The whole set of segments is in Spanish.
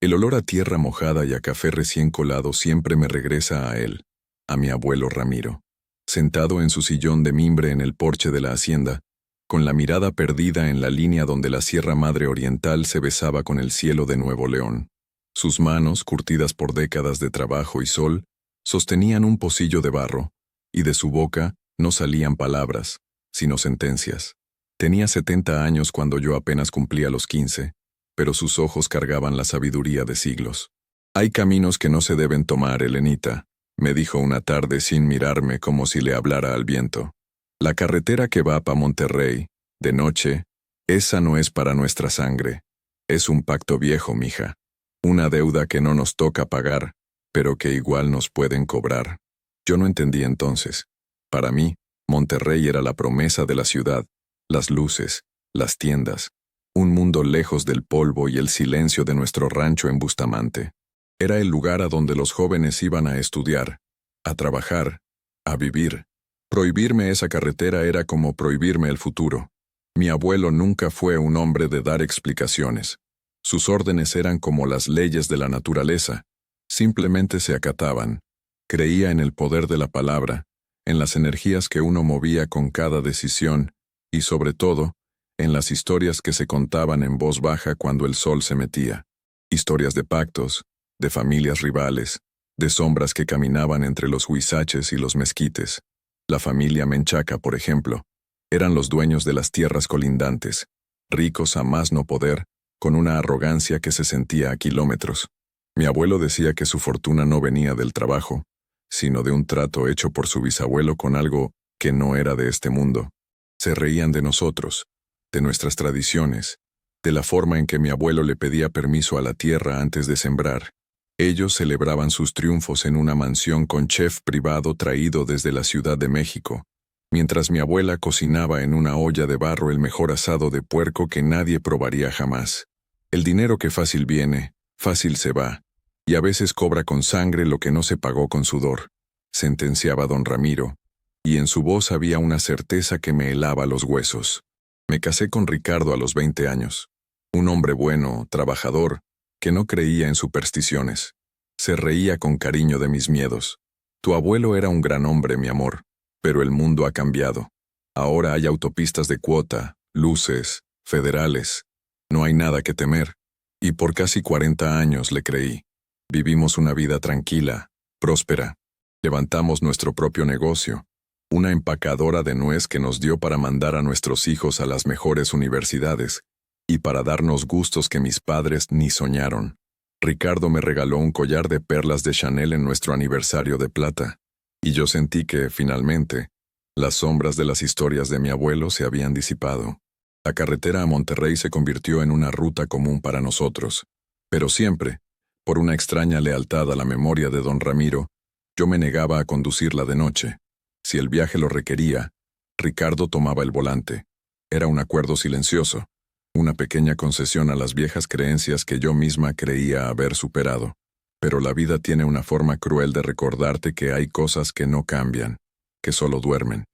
El olor a tierra mojada y a café recién colado siempre me regresa a él, a mi abuelo Ramiro, sentado en su sillón de mimbre en el porche de la hacienda, con la mirada perdida en la línea donde la Sierra Madre Oriental se besaba con el cielo de Nuevo León. Sus manos, curtidas por décadas de trabajo y sol, sostenían un pocillo de barro, y de su boca no salían palabras, sino sentencias. Tenía 70 años cuando yo apenas cumplía los 15, pero sus ojos cargaban la sabiduría de siglos. Hay caminos que no se deben tomar, Elenita, me dijo una tarde sin mirarme como si le hablara al viento. La carretera que va pa' Monterrey, de noche, esa no es para nuestra sangre. Es un pacto viejo, mija. Una deuda que no nos toca pagar, pero que igual nos pueden cobrar. Yo no entendí entonces. Para mí, Monterrey era la promesa de la ciudad, las luces, las tiendas, un mundo lejos del polvo y el silencio de nuestro rancho en Bustamante. Era el lugar a donde los jóvenes iban a estudiar, a trabajar, a vivir. Prohibirme esa carretera era como prohibirme el futuro. Mi abuelo nunca fue un hombre de dar explicaciones. Sus órdenes eran como las leyes de la naturaleza. Simplemente se acataban. Creía en el poder de la palabra, en las energías que uno movía con cada decisión, y sobre todo, en las historias que se contaban en voz baja cuando el sol se metía. Historias de pactos, de familias rivales, de sombras que caminaban entre los huizaches y los mezquites. La familia Menchaca, por ejemplo, eran los dueños de las tierras colindantes, ricos a más no poder, con una arrogancia que se sentía a kilómetros. Mi abuelo decía que su fortuna no venía del trabajo, sino de un trato hecho por su bisabuelo con algo que no era de este mundo. Se reían de nosotros, de nuestras tradiciones, de la forma en que mi abuelo le pedía permiso a la tierra antes de sembrar. Ellos celebraban sus triunfos en una mansión con chef privado traído desde la Ciudad de México, mientras mi abuela cocinaba en una olla de barro el mejor asado de puerco que nadie probaría jamás. El dinero que fácil viene, fácil se va, y a veces cobra con sangre lo que no se pagó con sudor, sentenciaba don Ramiro, y en su voz había una certeza que me helaba los huesos. Me casé con Ricardo a los 20 años. Un hombre bueno, trabajador, que no creía en supersticiones. Se reía con cariño de mis miedos. Tu abuelo era un gran hombre, mi amor, pero el mundo ha cambiado. Ahora hay autopistas de cuota, luces, federales. No hay nada que temer. Y por casi 40 años le creí. Vivimos una vida tranquila, próspera. Levantamos nuestro propio negocio. Una empacadora de nuez que nos dio para mandar a nuestros hijos a las mejores universidades, y para darnos gustos que mis padres ni soñaron. Ricardo me regaló un collar de perlas de Chanel en nuestro aniversario de plata, y yo sentí que, finalmente, las sombras de las historias de mi abuelo se habían disipado. La carretera a Monterrey se convirtió en una ruta común para nosotros, pero siempre, por una extraña lealtad a la memoria de don Ramiro, yo me negaba a conducirla de noche. Si el viaje lo requería, Ricardo tomaba el volante. Era un acuerdo silencioso, una pequeña concesión a las viejas creencias que yo misma creía haber superado. Pero la vida tiene una forma cruel de recordarte que hay cosas que no cambian, que solo duermen.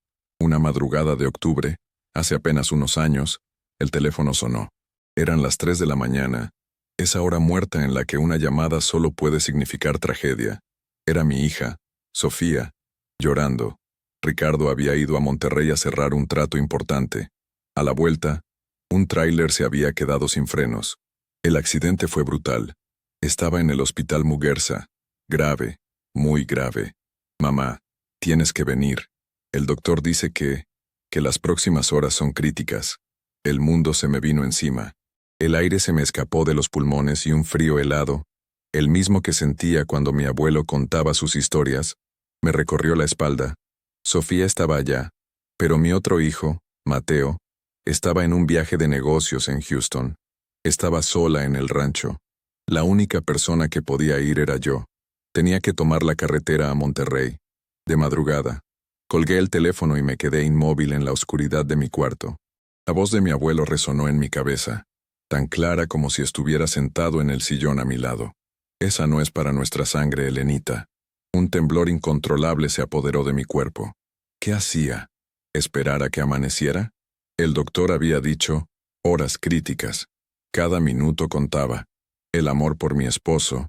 Una madrugada de octubre, hace apenas unos años, el teléfono sonó. Eran las 3 de la mañana, esa hora muerta en la que una llamada solo puede significar tragedia. Era mi hija, Sofía, llorando. Ricardo había ido a Monterrey a cerrar un trato importante. A la vuelta, un tráiler se había quedado sin frenos. El accidente fue brutal. Estaba en el hospital Muguerza. Grave, muy grave. Mamá, tienes que venir. El doctor dice que las próximas horas son críticas. El mundo se me vino encima. El aire se me escapó de los pulmones y un frío helado, el mismo que sentía cuando mi abuelo contaba sus historias, me recorrió la espalda. Sofía estaba allá, pero mi otro hijo, Mateo, estaba en un viaje de negocios en Houston. Estaba sola en el rancho. La única persona que podía ir era yo. Tenía que tomar la carretera a Monterrey. De madrugada, colgué el teléfono y me quedé inmóvil en la oscuridad de mi cuarto. La voz de mi abuelo resonó en mi cabeza, tan clara como si estuviera sentado en el sillón a mi lado. Esa no es para nuestra sangre, Elenita. Un temblor incontrolable se apoderó de mi cuerpo. ¿Qué hacía? ¿Esperar a que amaneciera? El doctor había dicho, horas críticas. Cada minuto contaba. El amor por mi esposo,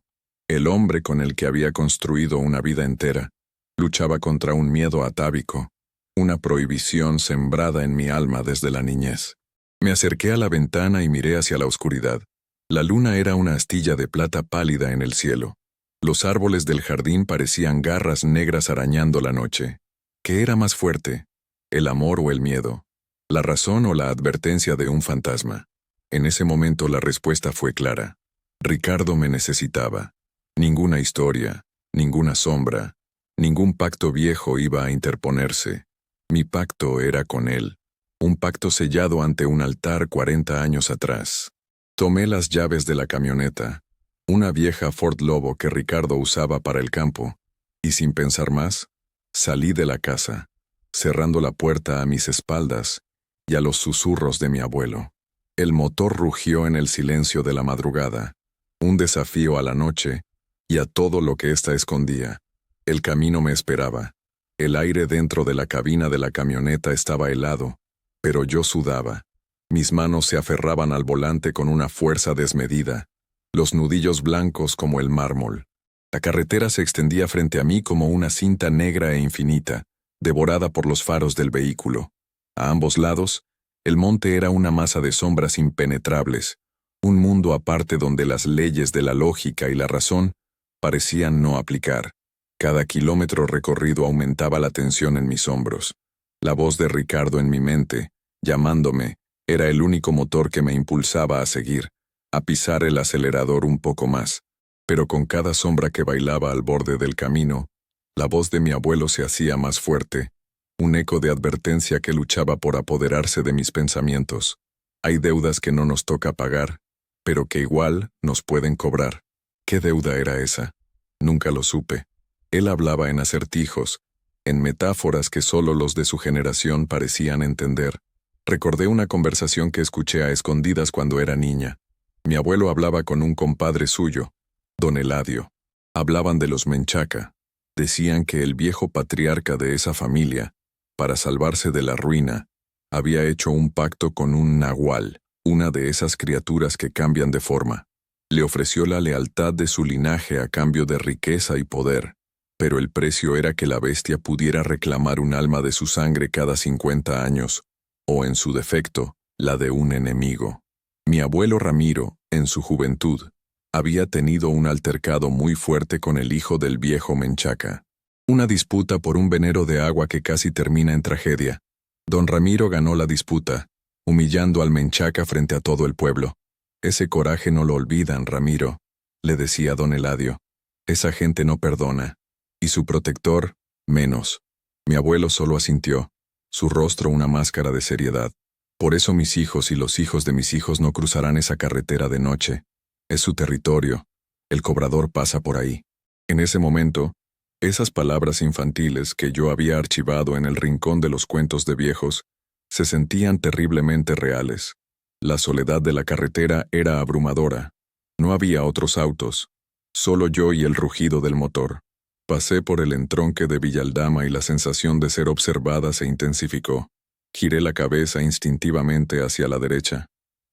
el hombre con el que había construido una vida entera, luchaba contra un miedo atávico, una prohibición sembrada en mi alma desde la niñez. Me acerqué a la ventana y miré hacia la oscuridad. La luna era una astilla de plata pálida en el cielo. Los árboles del jardín parecían garras negras arañando la noche. ¿Qué era más fuerte? ¿El amor o el miedo? ¿La razón o la advertencia de un fantasma? En ese momento la respuesta fue clara. Ricardo me necesitaba. Ninguna historia, ninguna sombra, ningún pacto viejo iba a interponerse. Mi pacto era con él. Un pacto sellado ante un altar 40 años atrás. Tomé las llaves de la camioneta, una vieja Ford Lobo que Ricardo usaba para el campo, y sin pensar más, salí de la casa, cerrando la puerta a mis espaldas y a los susurros de mi abuelo. El motor rugió en el silencio de la madrugada, un desafío a la noche y a todo lo que ésta escondía. El camino me esperaba. El aire dentro de la cabina de la camioneta estaba helado, pero yo sudaba. Mis manos se aferraban al volante con una fuerza desmedida, los nudillos blancos como el mármol. La carretera se extendía frente a mí como una cinta negra e infinita, devorada por los faros del vehículo. A ambos lados, el monte era una masa de sombras impenetrables, un mundo aparte donde las leyes de la lógica y la razón parecían no aplicar. Cada kilómetro recorrido aumentaba la tensión en mis hombros. La voz de Ricardo en mi mente, llamándome, era el único motor que me impulsaba a seguir, a pisar el acelerador un poco más. Pero con cada sombra que bailaba al borde del camino, la voz de mi abuelo se hacía más fuerte, un eco de advertencia que luchaba por apoderarse de mis pensamientos. Hay deudas que no nos toca pagar, pero que igual nos pueden cobrar. ¿Qué deuda era esa? Nunca lo supe. Él hablaba en acertijos, en metáforas que solo los de su generación parecían entender. Recordé una conversación que escuché a escondidas cuando era niña. Mi abuelo hablaba con un compadre suyo, don Eladio. Hablaban de los Menchaca. Decían que el viejo patriarca de esa familia, para salvarse de la ruina, había hecho un pacto con un nahual, una de esas criaturas que cambian de forma. Le ofreció la lealtad de su linaje a cambio de riqueza y poder, pero el precio era que la bestia pudiera reclamar un alma de su sangre cada 50 años, o en su defecto, la de un enemigo. Mi abuelo Ramiro, en su juventud, había tenido un altercado muy fuerte con el hijo del viejo Menchaca. Una disputa por un venero de agua que casi termina en tragedia. Don Ramiro ganó la disputa, humillando al Menchaca frente a todo el pueblo. Ese coraje no lo olvidan, Ramiro, le decía don Eladio. Esa gente no perdona. Y su protector, menos. Mi abuelo solo asintió, su rostro una máscara de seriedad. Por eso mis hijos y los hijos de mis hijos no cruzarán esa carretera de noche. Es su territorio. El cobrador pasa por ahí. En ese momento, esas palabras infantiles que yo había archivado en el rincón de los cuentos de viejos se sentían terriblemente reales. La soledad de la carretera era abrumadora. No había otros autos, solo yo y el rugido del motor. Pasé por el entronque de Villaldama y la sensación de ser observada se intensificó. Giré la cabeza instintivamente hacia la derecha.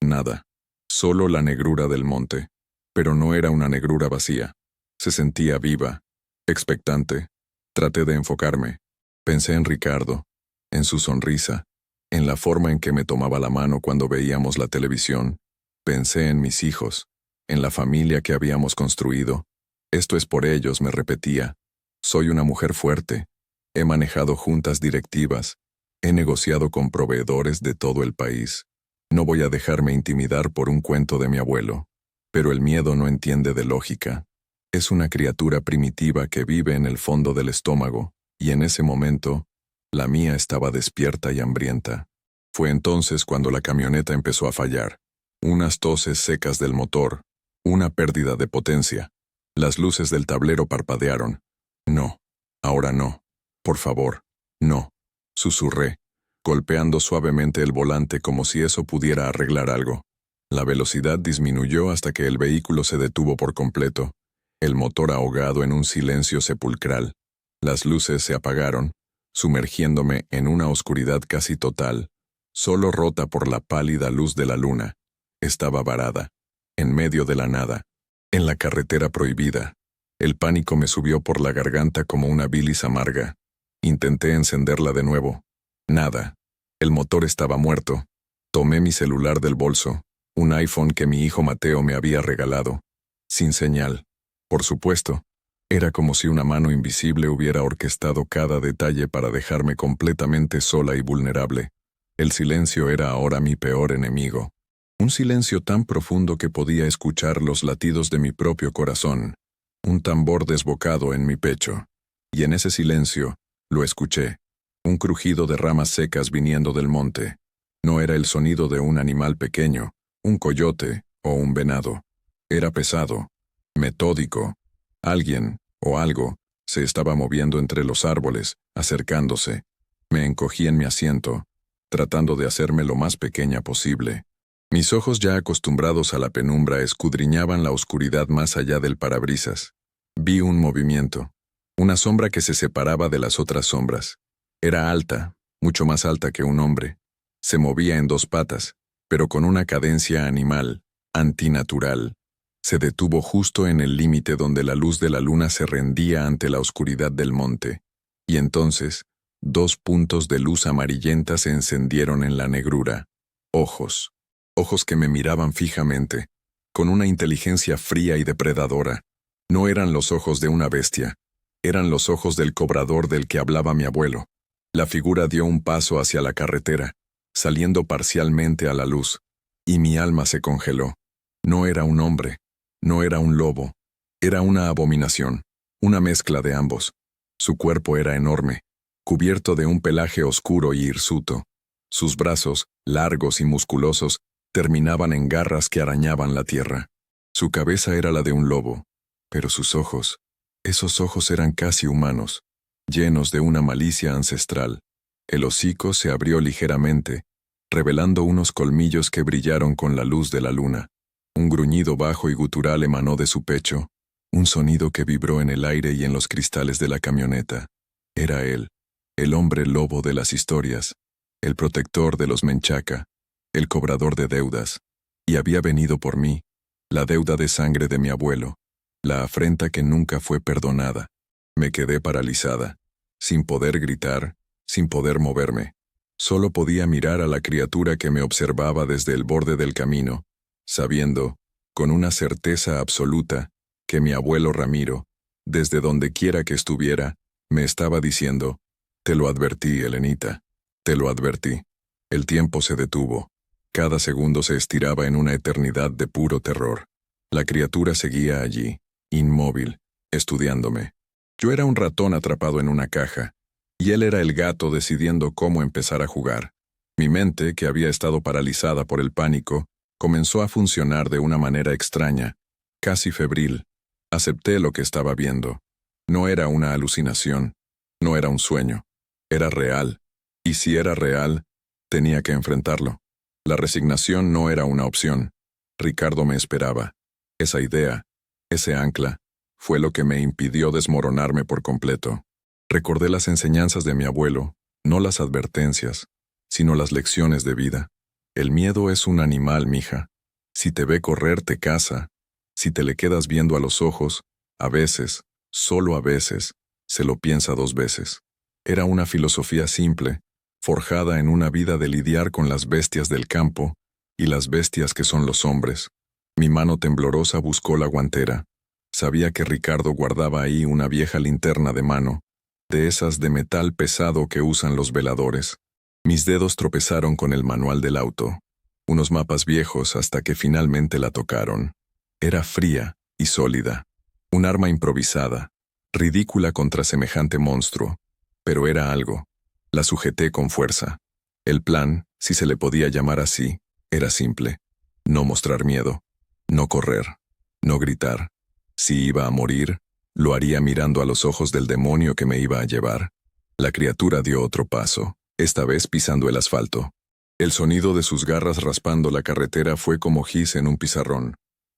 Nada. Solo la negrura del monte. Pero no era una negrura vacía. Se sentía viva, expectante. Traté de enfocarme. Pensé en Ricardo, en su sonrisa, en la forma en que me tomaba la mano cuando veíamos la televisión. Pensé en mis hijos, en la familia que habíamos construido. Esto es por ellos, me repetía. Soy una mujer fuerte. He manejado juntas directivas. He negociado con proveedores de todo el país. No voy a dejarme intimidar por un cuento de mi abuelo. Pero el miedo no entiende de lógica. Es una criatura primitiva que vive en el fondo del estómago, y en ese momento, la mía estaba despierta y hambrienta. Fue entonces cuando la camioneta empezó a fallar. Unas toses secas del motor, una pérdida de potencia. Las luces del tablero parpadearon. No, ahora no. Por favor, no. Susurré, golpeando suavemente el volante como si eso pudiera arreglar algo. La velocidad disminuyó hasta que el vehículo se detuvo por completo, el motor ahogado en un silencio sepulcral. Las luces se apagaron, sumergiéndome en una oscuridad casi total, solo rota por la pálida luz de la luna. Estaba varada, en medio de la nada, En la carretera prohibida, el pánico me subió por la garganta como una bilis amarga. Intenté encenderla de nuevo. Nada. El motor estaba muerto. Tomé mi celular del bolso, un iPhone que mi hijo Mateo me había regalado. Sin señal. Por supuesto. Era como si una mano invisible hubiera orquestado cada detalle para dejarme completamente sola y vulnerable. El silencio era ahora mi peor enemigo. Un silencio tan profundo que podía escuchar los latidos de mi propio corazón. Un tambor desbocado en mi pecho. Y en ese silencio, lo escuché. Un crujido de ramas secas viniendo del monte. No era el sonido de un animal pequeño, un coyote o un venado. Era pesado, metódico. Alguien, o algo, se estaba moviendo entre los árboles, acercándose. Me encogí en mi asiento, tratando de hacerme lo más pequeña posible. Mis ojos ya acostumbrados a la penumbra escudriñaban la oscuridad más allá del parabrisas. Vi un movimiento, una sombra que se separaba de las otras sombras. Era alta, mucho más alta que un hombre. Se movía en dos patas, pero con una cadencia animal, antinatural. Se detuvo justo en el límite donde la luz de la luna se rendía ante la oscuridad del monte. Y entonces, dos puntos de luz amarillenta se encendieron en la negrura. Ojos. Ojos que me miraban fijamente, con una inteligencia fría y depredadora. No eran los ojos de una bestia. Eran los ojos del cobrador del que hablaba mi abuelo. La figura dio un paso hacia la carretera, saliendo parcialmente a la luz, y mi alma se congeló. No era un hombre, no era un lobo, era una abominación, una mezcla de ambos. Su cuerpo era enorme, cubierto de un pelaje oscuro y hirsuto. Sus brazos, largos y musculosos, terminaban en garras que arañaban la tierra. Su cabeza era la de un lobo, pero sus ojos, esos ojos eran casi humanos, llenos de una malicia ancestral. El hocico se abrió ligeramente, revelando unos colmillos que brillaron con la luz de la luna. Un gruñido bajo y gutural emanó de su pecho, un sonido que vibró en el aire y en los cristales de la camioneta. Era él, el hombre lobo de las historias, el protector de los Menchaca, el cobrador de deudas, y había venido por mí, la deuda de sangre de mi abuelo, la afrenta que nunca fue perdonada. Me quedé paralizada, sin poder gritar, sin poder moverme. Solo podía mirar a la criatura que me observaba desde el borde del camino, sabiendo, con una certeza absoluta, que mi abuelo Ramiro, desde donde quiera que estuviera, me estaba diciendo: «Te lo advertí, Helenita, te lo advertí». El tiempo se detuvo. Cada segundo se estiraba en una eternidad de puro terror. La criatura seguía allí, inmóvil, estudiándome. Yo era un ratón atrapado en una caja, y él era el gato decidiendo cómo empezar a jugar. Mi mente, que había estado paralizada por el pánico, comenzó a funcionar de una manera extraña, casi febril. Acepté lo que estaba viendo. No era una alucinación, no era un sueño, era real. Y si era real, tenía que enfrentarlo. La resignación no era una opción. Ricardo me esperaba. Esa idea, ese ancla, fue lo que me impidió desmoronarme por completo. Recordé las enseñanzas de mi abuelo, no las advertencias, sino las lecciones de vida. El miedo es un animal, mija. Si te ve correr, te caza. Si te le quedas viendo a los ojos, a veces, solo a veces, se lo piensa dos veces. Era una filosofía simple, forjada en una vida de lidiar con las bestias del campo y las bestias que son los hombres. Mi mano temblorosa buscó la guantera. Sabía que Ricardo guardaba ahí una vieja linterna de mano, de esas de metal pesado que usan los veladores. Mis dedos tropezaron con el manual del auto, unos mapas viejos hasta que finalmente la tocaron. Era fría y sólida, un arma improvisada, ridícula contra semejante monstruo, pero era algo. La sujeté con fuerza. El plan, si se le podía llamar así, era simple. No mostrar miedo, no correr, no gritar. Si iba a morir, lo haría mirando a los ojos del demonio que me iba a llevar. La criatura dio otro paso, esta vez pisando el asfalto. El sonido de sus garras raspando la carretera fue como gis en un pizarrón,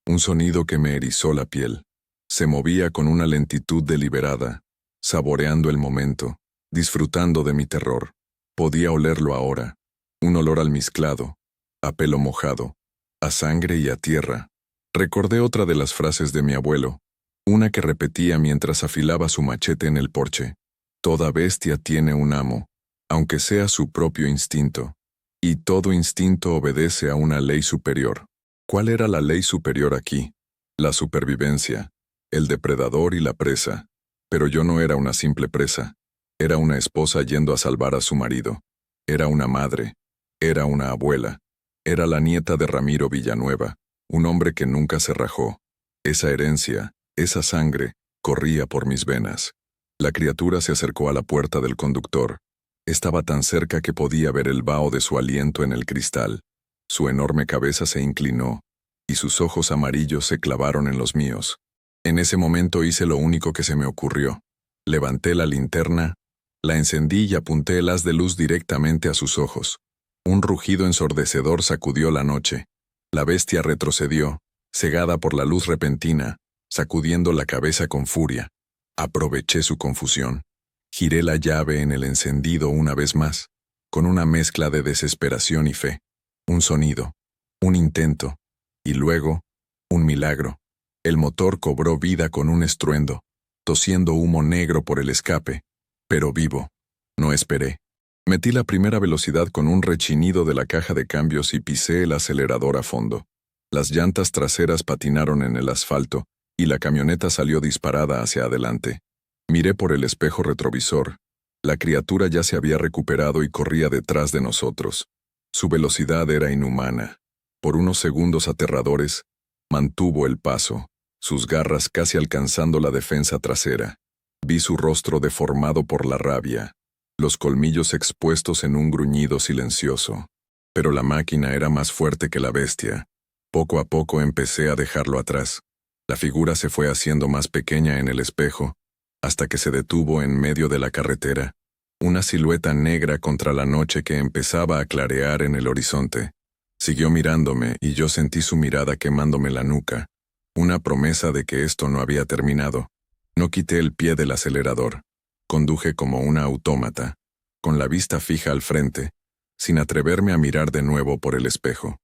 un sonido que me erizó la piel. Se movía con una lentitud deliberada, saboreando el momento, disfrutando de mi terror. Podía olerlo ahora, un olor almizclado, a pelo mojado, a sangre y a tierra. Recordé otra de las frases de mi abuelo, una que repetía mientras afilaba su machete en el porche. Toda bestia tiene un amo, aunque sea su propio instinto, y todo instinto obedece a una ley superior. ¿Cuál era la ley superior aquí? La supervivencia, el depredador y la presa. Pero yo no era una simple presa. Era una esposa yendo a salvar a su marido. Era una madre. Era una abuela. Era la nieta de Ramiro Villanueva, un hombre que nunca se rajó. Esa herencia, esa sangre, corría por mis venas. La criatura se acercó a la puerta del conductor. Estaba tan cerca que podía ver el vaho de su aliento en el cristal. Su enorme cabeza se inclinó, y sus ojos amarillos se clavaron en los míos. En ese momento hice lo único que se me ocurrió. Levanté la linterna, la encendí y apunté el haz de luz directamente a sus ojos. Un rugido ensordecedor sacudió la noche. La bestia retrocedió, cegada por la luz repentina, sacudiendo la cabeza con furia. Aproveché su confusión. Giré la llave en el encendido una vez más, con una mezcla de desesperación y fe. Un sonido, un intento, y luego, un milagro. El motor cobró vida con un estruendo, tosiendo humo negro por el escape, pero vivo. No esperé. Metí la primera velocidad con un rechinido de la caja de cambios y pisé el acelerador a fondo. Las llantas traseras patinaron en el asfalto y la camioneta salió disparada hacia adelante. Miré por el espejo retrovisor. La criatura ya se había recuperado y corría detrás de nosotros. Su velocidad era inhumana. Por unos segundos aterradores, mantuvo el paso, sus garras casi alcanzando la defensa trasera. Vi su rostro deformado por la rabia, los colmillos expuestos en un gruñido silencioso. Pero la máquina era más fuerte que la bestia. Poco a poco empecé a dejarlo atrás. La figura se fue haciendo más pequeña en el espejo, hasta que se detuvo en medio de la carretera, una silueta negra contra la noche que empezaba a clarear en el horizonte. Siguió mirándome y yo sentí su mirada quemándome la nuca, una promesa de que esto no había terminado. No quité el pie del acelerador. Conduje como una autómata, con la vista fija al frente, sin atreverme a mirar de nuevo por el espejo.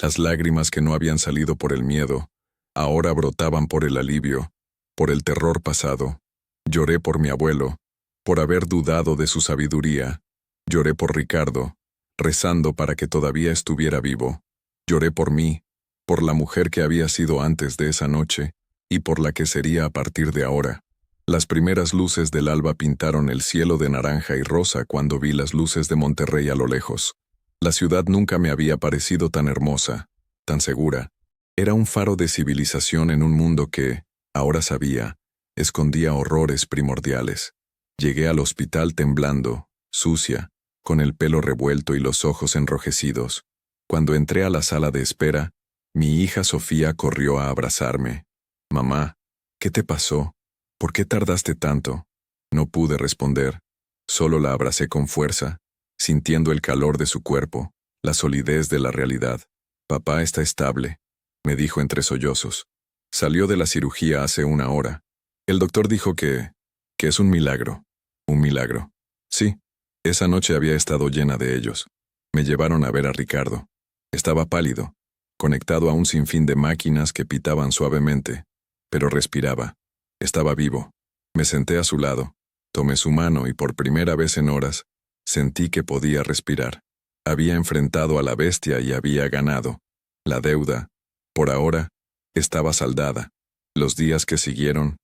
Las lágrimas que no habían salido por el miedo, ahora brotaban por el alivio, por el terror pasado. Lloré por mi abuelo, por haber dudado de su sabiduría. Lloré por Ricardo, rezando para que todavía estuviera vivo. Lloré por mí, por la mujer que había sido antes de esa noche, y por la que sería a partir de ahora. Las primeras luces del alba pintaron el cielo de naranja y rosa cuando vi las luces de Monterrey a lo lejos. La ciudad nunca me había parecido tan hermosa, tan segura. Era un faro de civilización en un mundo que, ahora sabía, escondía horrores primordiales. Llegué al hospital temblando, sucia, con el pelo revuelto y los ojos enrojecidos. Cuando entré a la sala de espera, mi hija Sofía corrió a abrazarme. «Mamá, ¿qué te pasó? ¿Por qué tardaste tanto?» No pude responder. Solo la abracé con fuerza, sintiendo el calor de su cuerpo, la solidez de la realidad. «Papá está estable», me dijo entre sollozos. «Salió de la cirugía hace una hora. El doctor dijo que es un milagro. Un milagro. Sí, esa noche había estado llena de ellos. Me llevaron a ver a Ricardo. Estaba pálido, conectado a un sinfín de máquinas que pitaban suavemente, pero respiraba. Estaba vivo. Me senté a su lado, tomé su mano y por primera vez en horas, sentí que podía respirar. Había enfrentado a la bestia y había ganado. La deuda, por ahora, estaba saldada. Los días que siguieron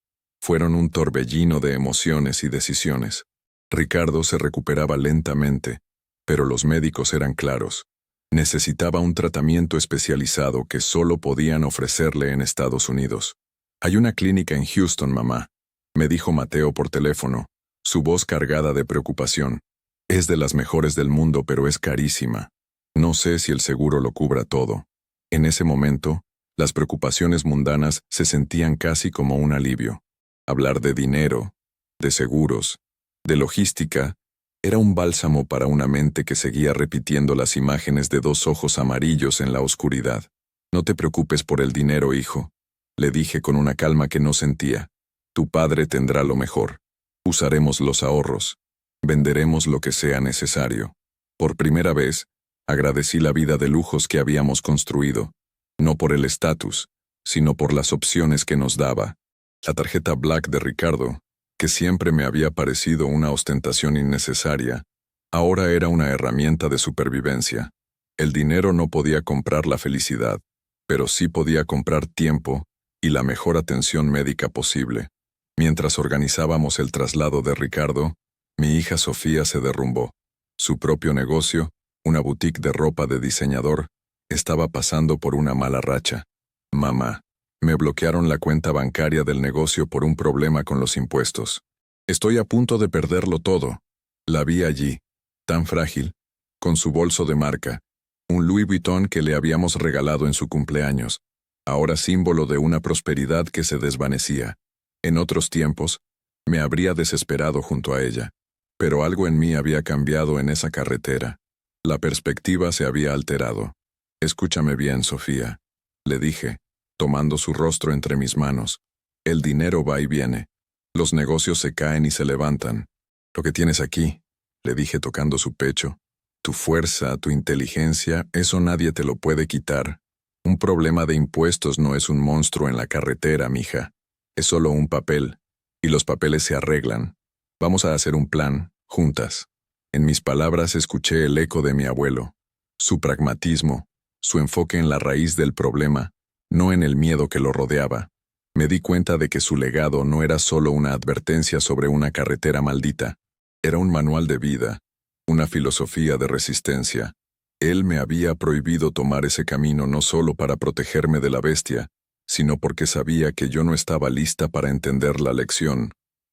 fueron un torbellino de emociones y decisiones. Ricardo se recuperaba lentamente, pero los médicos eran claros. Necesitaba un tratamiento especializado que solo podían ofrecerle en Estados Unidos. «Hay una clínica en Houston, mamá», me dijo Mateo por teléfono, su voz cargada de preocupación. «Es de las mejores del mundo, pero es carísima. No sé si el seguro lo cubra todo». En ese momento, las preocupaciones mundanas se sentían casi como un alivio. Hablar de dinero, de seguros, de logística, era un bálsamo para una mente que seguía repitiendo las imágenes de dos ojos amarillos en la oscuridad. «No te preocupes por el dinero, hijo», le dije con una calma que no sentía. «Tu padre tendrá lo mejor. Usaremos los ahorros. Venderemos lo que sea necesario». Por primera vez, agradecí la vida de lujos que habíamos construido, no por el estatus, sino por las opciones que nos daba. La tarjeta Black de Ricardo, que siempre me había parecido una ostentación innecesaria, ahora era una herramienta de supervivencia. El dinero no podía comprar la felicidad, pero sí podía comprar tiempo y la mejor atención médica posible. Mientras organizábamos el traslado de Ricardo, mi hija Sofía se derrumbó. Su propio negocio, una boutique de ropa de diseñador, estaba pasando por una mala racha. Mamá, me bloquearon la cuenta bancaria del negocio por un problema con los impuestos. Estoy a punto de perderlo todo. La vi allí, tan frágil, con su bolso de marca, un Louis Vuitton que le habíamos regalado en su cumpleaños, ahora símbolo de una prosperidad que se desvanecía. En otros tiempos, me habría desesperado junto a ella, pero algo en mí había cambiado en esa carretera. La perspectiva se había alterado. Escúchame bien, Sofía, le dije, tomando su rostro entre mis manos. El dinero va y viene. Los negocios se caen y se levantan. Lo que tienes aquí, le dije tocando su pecho, tu fuerza, tu inteligencia, eso nadie te lo puede quitar. Un problema de impuestos no es un monstruo en la carretera, mija. Es solo un papel, y los papeles se arreglan. Vamos a hacer un plan, juntas. En mis palabras escuché el eco de mi abuelo, su pragmatismo, su enfoque en la raíz del problema, no en el miedo que lo rodeaba. Me di cuenta de que su legado no era solo una advertencia sobre una carretera maldita, era un manual de vida, una filosofía de resistencia. Él me había prohibido tomar ese camino no solo para protegerme de la bestia, sino porque sabía que yo no estaba lista para entender la lección.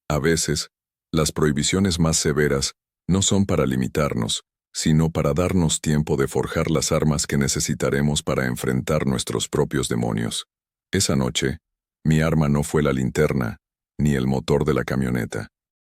A veces, las prohibiciones más severas no son para limitarnos, sino para darnos tiempo de forjar las armas que necesitaremos para enfrentar nuestros propios demonios. Esa noche, mi arma no fue la linterna, ni el motor de la camioneta.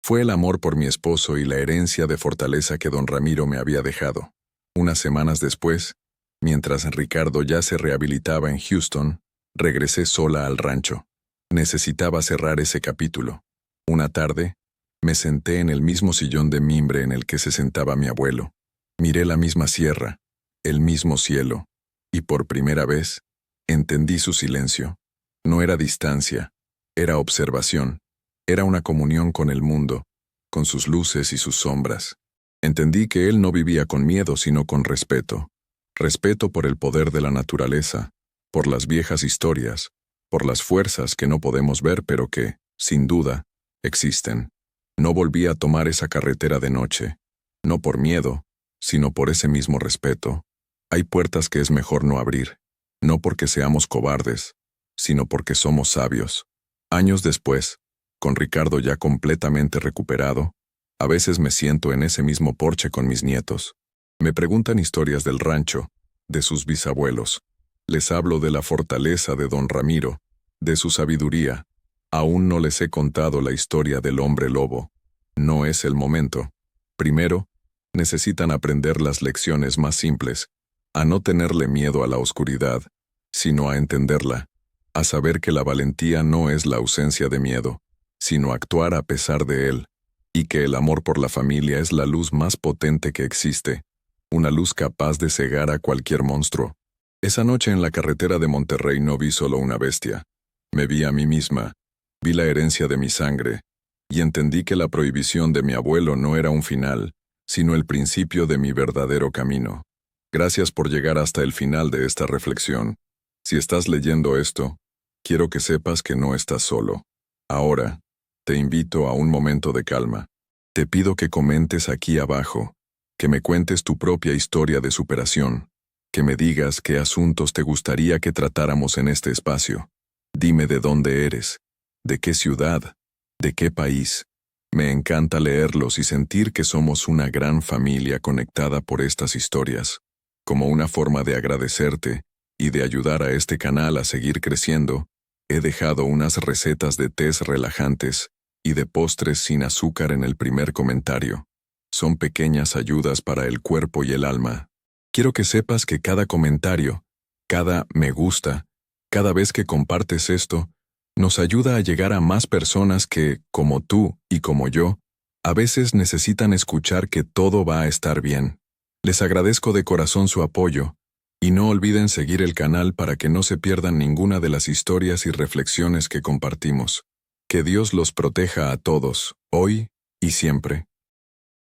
Fue el amor por mi esposo y la herencia de fortaleza que don Ramiro me había dejado. Unas semanas después, mientras Ricardo ya se rehabilitaba en Houston, regresé sola al rancho. Necesitaba cerrar ese capítulo. Una tarde, me senté en el mismo sillón de mimbre en el que se sentaba mi abuelo. Miré la misma sierra, el mismo cielo, y por primera vez, entendí su silencio. No era distancia, era observación, era una comunión con el mundo, con sus luces y sus sombras. Entendí que él no vivía con miedo sino con respeto. Respeto por el poder de la naturaleza, por las viejas historias, por las fuerzas que no podemos ver pero que, sin duda, existen. No volví a tomar esa carretera de noche, no por miedo, sino por ese mismo respeto. Hay puertas que es mejor no abrir, no porque seamos cobardes, sino porque somos sabios. Años después, con Ricardo ya completamente recuperado, a veces me siento en ese mismo porche con mis nietos. Me preguntan historias del rancho, de sus bisabuelos. Les hablo de la fortaleza de don Ramiro, de su sabiduría. Aún no les he contado la historia del hombre lobo. No es el momento. Primero, necesitan aprender las lecciones más simples, a no tenerle miedo a la oscuridad, sino a entenderla, a saber que la valentía no es la ausencia de miedo, sino actuar a pesar de él, y que el amor por la familia es la luz más potente que existe, una luz capaz de cegar a cualquier monstruo. Esa noche en la carretera de Monterrey no vi solo una bestia, me vi a mí misma, vi la herencia de mi sangre, y entendí que la prohibición de mi abuelo no era un final, sino el principio de mi verdadero camino. Gracias por llegar hasta el final de esta reflexión. Si estás leyendo esto, quiero que sepas que no estás solo. Ahora, te invito a un momento de calma. Te pido que comentes aquí abajo, que me cuentes tu propia historia de superación, que me digas qué asuntos te gustaría que tratáramos en este espacio. Dime de dónde eres, de qué ciudad, de qué país. Me encanta leerlos y sentir que somos una gran familia conectada por estas historias. Como una forma de agradecerte y de ayudar a este canal a seguir creciendo, he dejado unas recetas de tés relajantes y de postres sin azúcar en el primer comentario. Son pequeñas ayudas para el cuerpo y el alma. Quiero que sepas que cada comentario, cada me gusta, cada vez que compartes esto, nos ayuda a llegar a más personas que, como tú y como yo, a veces necesitan escuchar que todo va a estar bien. Les agradezco de corazón su apoyo, Y no olviden seguir el canal para que no se pierdan ninguna de las historias y reflexiones que compartimos. Que Dios los proteja a todos, hoy y siempre.